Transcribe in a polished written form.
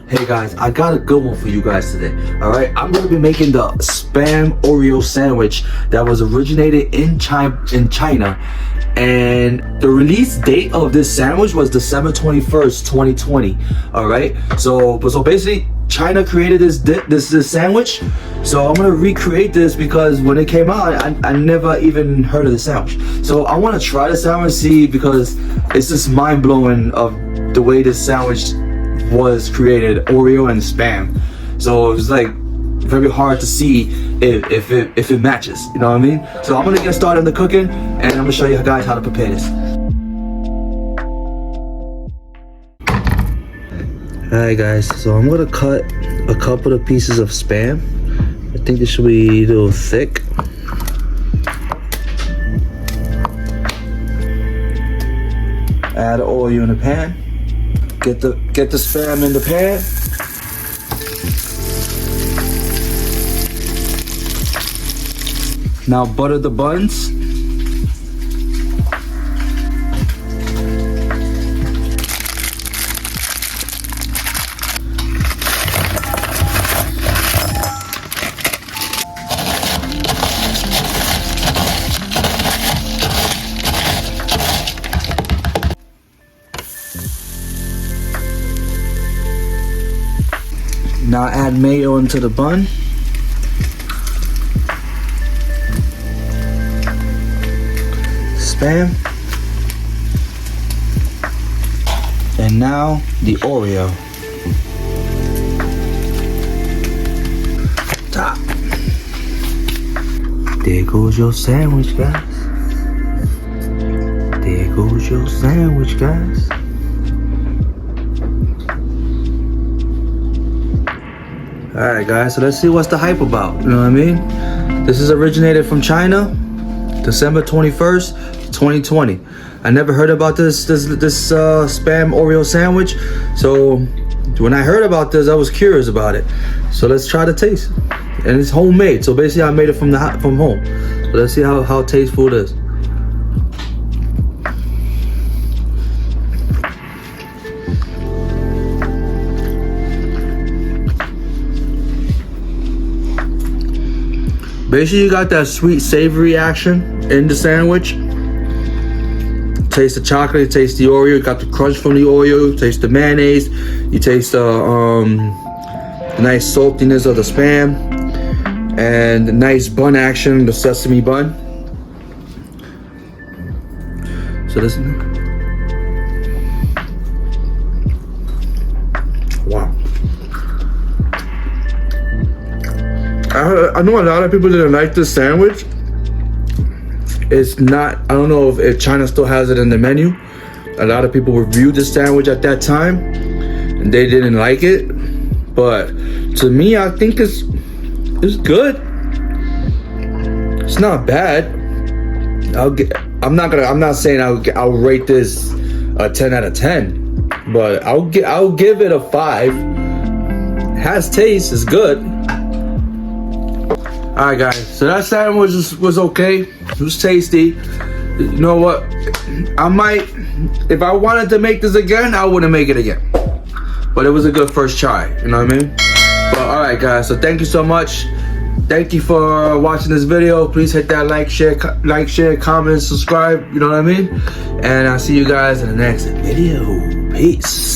Hey guys, I got a good one for you guys today. Alright, I'm gonna be making the Spam Oreo sandwich that was originated in China. And the release date of this sandwich was December 21st, 2020. Alright, so basically China created this sandwich. So I'm gonna recreate this because when it came out, I never even heard of the sandwich. So I wanna try the sandwich, see, because it's just mind blowing of the way this sandwich was created, Oreo and Spam. So it was like very hard to see if it matches, you know what I mean? So I'm gonna get started in the cooking and I'm gonna show you guys how to prepare this. Alright guys, so I'm gonna cut a couple of pieces of Spam. I think this should be a little thick. Add oil in the pan. Get the Spam in the pan. Now butter the buns. Now add mayo into the bun. Spam. And now the Oreo. Top. There goes your sandwich, guys. There goes your sandwich, guys. Alright guys, so let's see what's the hype about, you know what I mean? This is originated from China, December 21st, 2020. I never heard about this Spam Oreo sandwich, so when I heard about this, I was curious about it. So let's try the taste. And it's homemade, so basically I made it from home. So let's see how tasteful it is. Basically, you got that sweet, savory action in the sandwich. Taste the chocolate, taste the Oreo. You got the crunch from the Oreo. Taste the mayonnaise. You taste the nice saltiness of the Spam, and the nice bun action, the sesame bun. So this. Wow. I know a lot of people didn't like this sandwich. It's not, I don't know if China still has it in the menu. A lot of people reviewed this sandwich at that time and they didn't like it. But to me, I think it's good. It's not bad. I'm not saying I'll rate this a 10 out of 10, but I'll give it a 5. It has taste, it's good. Alright guys, so that sandwich was okay. It was tasty. You know what? I might, if I wanted to make this again, I wouldn't make it again. But it was a good first try, you know what I mean? But alright guys, so thank you so much. Thank you for watching this video. Please hit that like, share, comment, subscribe, you know what I mean? And I'll see you guys in the next video. Peace.